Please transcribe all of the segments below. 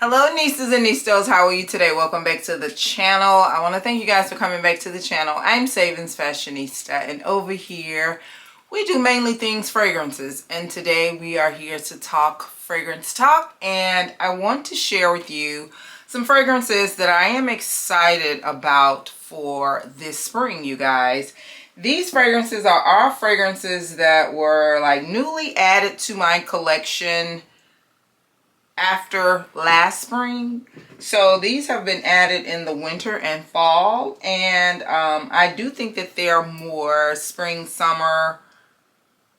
Hello Nistas and Nistas, how are you today? Welcome back to the channel. I want to thank you guys for coming back to the channel. I'm SavingsFashionista, and over here we do mainly things fragrances, and today we are here to talk fragrance talk, and I want to share with you some fragrances that I am excited about for this spring, you guys. These fragrances are all fragrances that were like newly added to my collection after last spring. So these have been added in the winter and fall, and I do think that they're more spring summer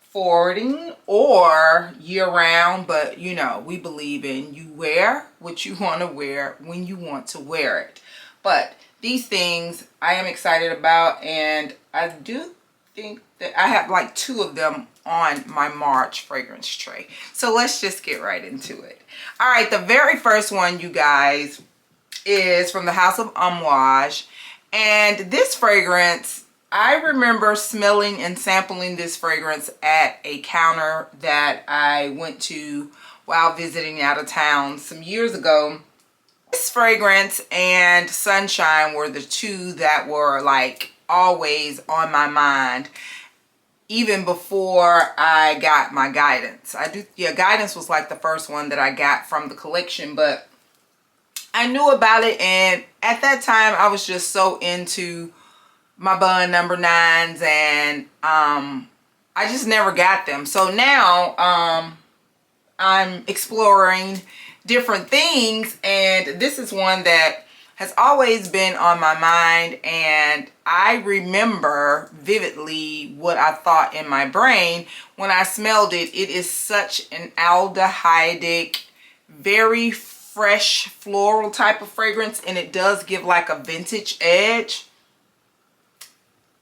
forwarding or year-round, but you know, we believe in you wear what you want to wear when you want to wear it. But these things I am excited about, and I do think that I have like 2 of them on my March fragrance tray. So let's just get right into it. All right, the very first one, you guys, is from the house of Amouage, and this fragrance, I remember smelling and sampling this fragrance at a counter that I went to while visiting out of town some years ago. This fragrance and Sunshine were the 2 that were like always on my mind, even before I got my Guidance. Guidance was like the first one that I got from the collection, but I knew about it, and at that time I was just so into my Bun number 9s, and I just never got them. So now I'm exploring different things, and this is one that has always been on my mind, and I remember vividly what I thought in my brain when I smelled it. It is such an aldehydic, very fresh floral type of fragrance, and it does give like a vintage edge.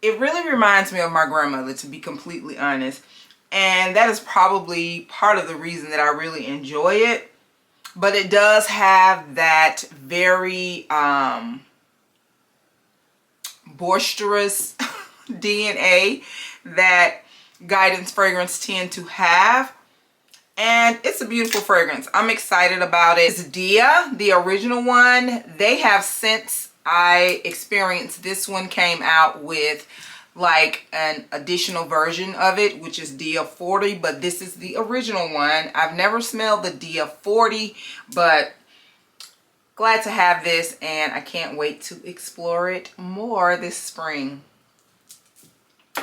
It really reminds me of my grandmother, to be completely honest, and that is probably part of the reason that I really enjoy it. But it does have that very boisterous DNA that Guidance fragrance tend to have, and it's a beautiful fragrance. I'm excited about it. It's Dia, the original one. They have, since I experienced this one, came out with like an additional version of it, which is Dia 40, but this is the original one. I've never smelled the Dia 40, but glad to have this, and I can't wait to explore it more this spring.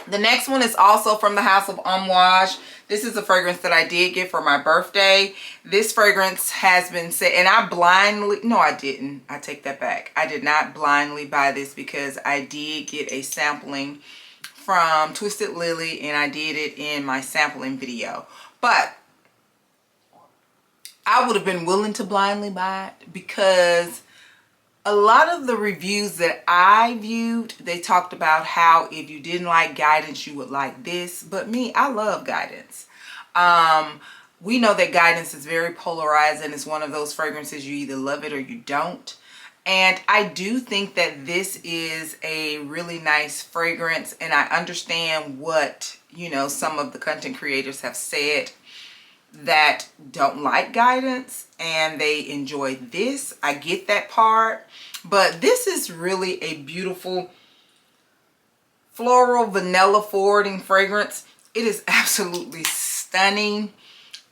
The next one is also from the house of Amouage. This is a fragrance that I did get for my birthday. This fragrance has been said, and I blindly, no I didn't, I take that back. I did not blindly buy this because I did get a sampling from Twisted Lily, and I did it in my sampling video. But I would have been willing to blindly buy it because a lot of the reviews that I viewed, they talked about how if you didn't like Guidance, you would like this. But me, I love Guidance. We know that Guidance is very polarized, and it's one of those fragrances you either love it or you don't. And I do think that this is a really nice fragrance, and I understand what, you know, some of the content creators have said that don't like Guidance and they enjoy this. I get that part, but this is really a beautiful floral vanilla forwarding fragrance. It is absolutely stunning.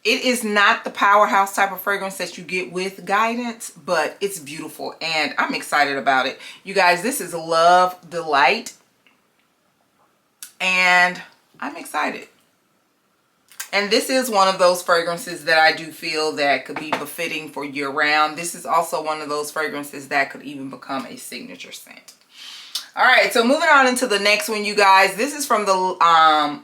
It is not the powerhouse type of fragrance that you get with Guidance, but it's beautiful, and I'm excited about it. You guys, this is Love Delight, and I'm excited. And this is one of those fragrances that I do feel that could be befitting for year-round. This is also one of those fragrances that could even become a signature scent. All right, so moving on into the next one, you guys. This is from the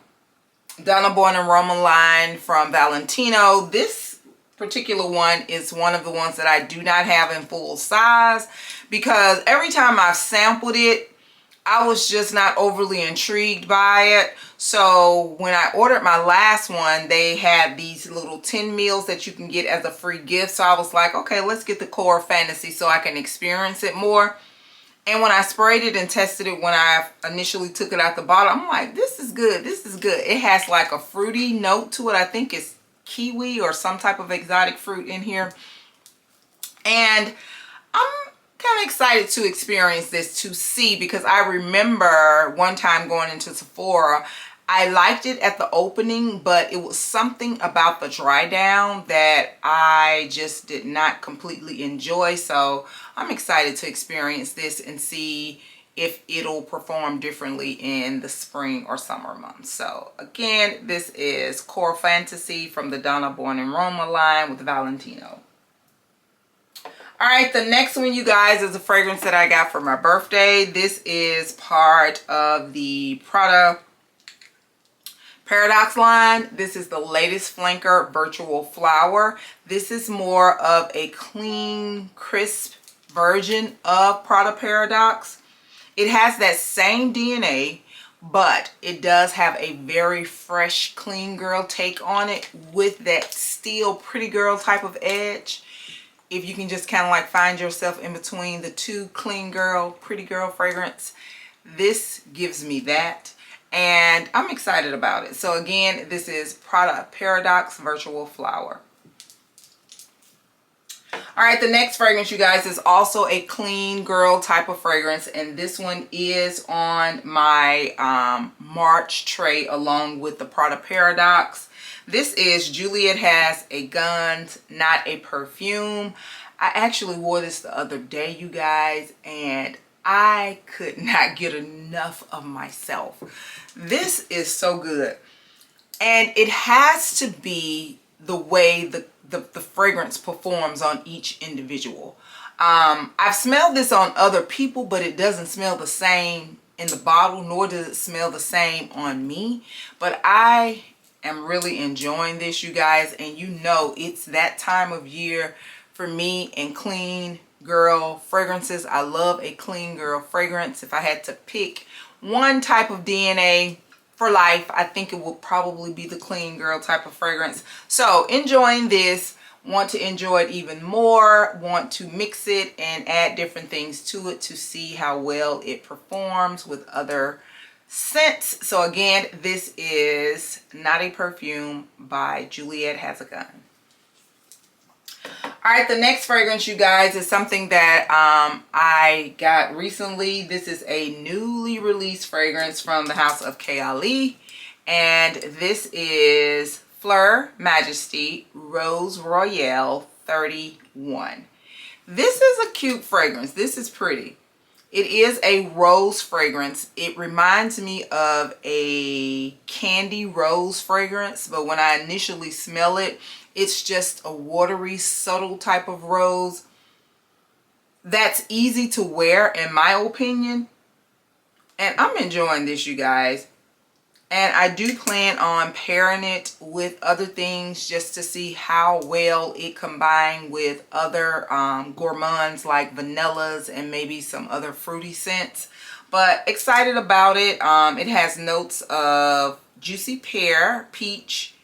Donna Boy and Roman line from Valentino. This particular one is one of the ones that I do not have in full size because every time I've sampled it, I was just not overly intrigued by it. So when I ordered my last one, they had these little 10 meals that you can get as a free gift. So I was like, okay, let's get the Core Fantasy so I can experience it more. And when I sprayed it and tested it, when I initially took it out the bottle, I'm like, this is good. This is good. It has like a fruity note to it. I think it's kiwi or some type of exotic fruit in here. And I'm kind of excited to experience this, to see, because I remember one time going into Sephora, I liked it at the opening, but it was something about the dry down that I just did not completely enjoy. So I'm excited to experience this and see if it'll perform differently in the spring or summer months. So again, this is Core Fantasy from the Donna Born in Roma line with Valentino. All right, the next one, you guys, is a fragrance that I got for my birthday. This is part of the Prada Paradoxe line. This is the latest flanker, Virtual Flower. This is more of a clean, crisp version of Prada Paradoxe. It has that same DNA, but it does have a very fresh, clean girl take on it with that still pretty girl type of edge. If you can just kind of like find yourself in between the two clean girl, pretty girl fragrance, this gives me that. And I'm excited about it. So again, this is Prada Paradoxe Virtual Flower. All right, the next fragrance, you guys, is also a clean girl type of fragrance. And this one is on my March tray along with the Prada Paradoxe. This is Juliette Has a Guns, Not a Perfume. I actually wore this the other day, you guys, and I could not get enough of myself. This is so good. And it has to be the way the fragrance performs on each individual. I've smelled this on other people, but it doesn't smell the same in the bottle, nor does it smell the same on me. But I am really enjoying this, you guys, and you know it's that time of year for me and clean girl fragrances. I love a clean girl fragrance. If I had to pick one type of DNA for life, I think it will probably be the clean girl type of fragrance. So enjoying this, want to enjoy it even more, want to mix it and add different things to it to see how well it performs with other scents. So again, this is Not a Perfume by Juliette Has a Gun. All right, the next fragrance, you guys, is something that I got recently. This is a newly released fragrance from the house of KayAli, and this is Fleur Majesty Rose Royale 31. This is a cute fragrance. This is pretty. It is a rose fragrance. It reminds me of a candy rose fragrance, but when I initially smell it, it's just a watery, subtle type of rose that's easy to wear, in my opinion. And I'm enjoying this, you guys. And I do plan on pairing it with other things just to see how well it combines with other gourmands like vanillas and maybe some other fruity scents. But excited about it. It has notes of juicy pear, peach,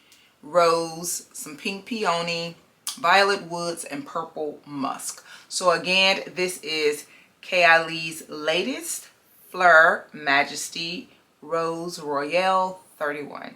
rose, some pink peony, violet woods, and purple musk. So again, this is KayAli's latest Fleur Majesty Rose Royale 31.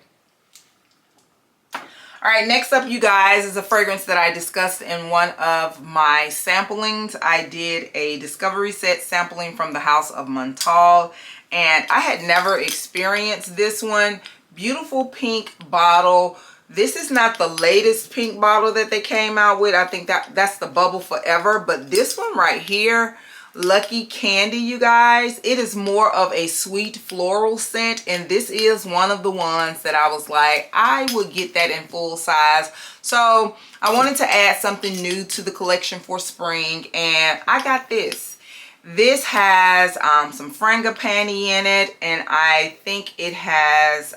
All right, next up, you guys, is a fragrance that I discussed in one of my samplings. I did a discovery set sampling from the house of Montale, and I had never experienced this one. Beautiful pink bottle. This is not the latest pink bottle that they came out with. I think that's the Bubble Forever, but this one right here, Lucky Candy, you guys, it is more of a sweet floral scent, and this is one of the ones that I was like, I would get that in full size. So I wanted to add something new to the collection for spring, and I got this. This has some frangipani in it, and I think it has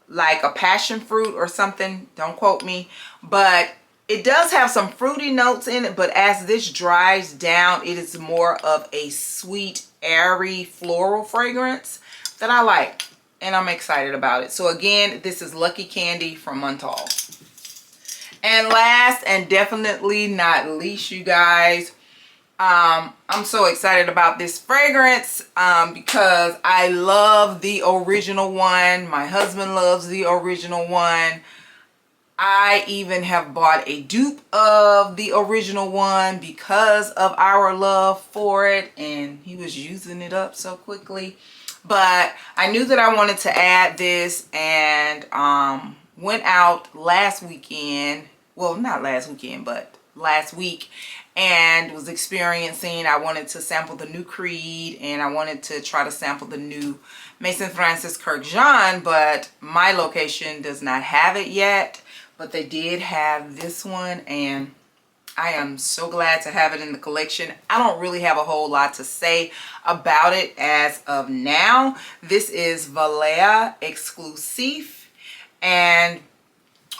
like a passion fruit or something. Don't quote me, but it does have some fruity notes in it. But as this dries down, it is more of a sweet, airy floral fragrance that I like, and I'm excited about it. So again, this is Lucky Candy from Montale. And last and definitely not least, you guys, I'm so excited about this fragrance because I love the original one. My husband loves the original one. I even have bought a dupe of the original one because of our love for it, and he was using it up so quickly. But I knew that I wanted to add this, and went out last weekend, well, not last weekend, but last week, and was experiencing, I wanted to sample the new Creed, and I wanted to try to sample the new Maison Francis Kurkdjian, but my location does not have it yet. But they did have this one, and I am so glad to have it in the collection. I don't really have a whole lot to say about it as of now. This is Valaya Exclusif, and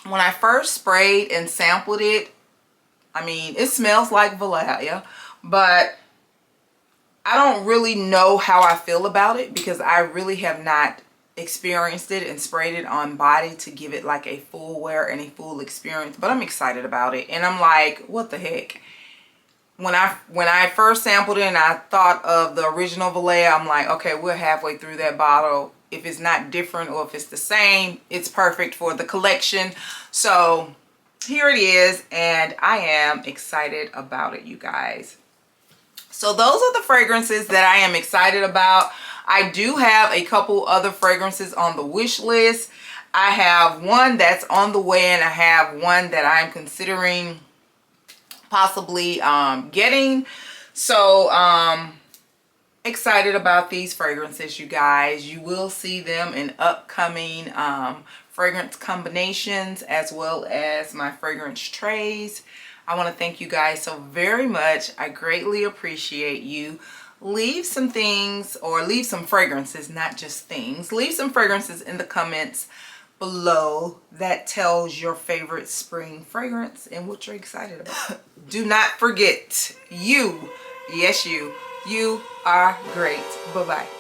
when I first sprayed and sampled it, I mean, it smells like Valaya, but I don't really know how I feel about it because I really have not experienced it and sprayed it on body to give it like a full wear and a full experience. But I'm excited about it, and I'm like, what the heck? When I first sampled it and I thought of the original Valaya, I'm like, okay, we're halfway through that bottle. If it's not different or if it's the same, it's perfect for the collection. So here it is, and I am excited about it, you guys. So those are the fragrances that I am excited about. I do have a couple other fragrances on the wish list. I have one that's on the way, and I have one that I'm considering possibly getting. So excited about these fragrances, you guys. You will see them in upcoming fragrance combinations as well as my fragrance trays. I want to thank you guys so very much. I greatly appreciate you. Leave some things, or leave some fragrances, not just things. Leave some fragrances in the comments below that tells your favorite spring fragrance and what you're excited about. Do not forget, you, yes you are great. Bye-bye.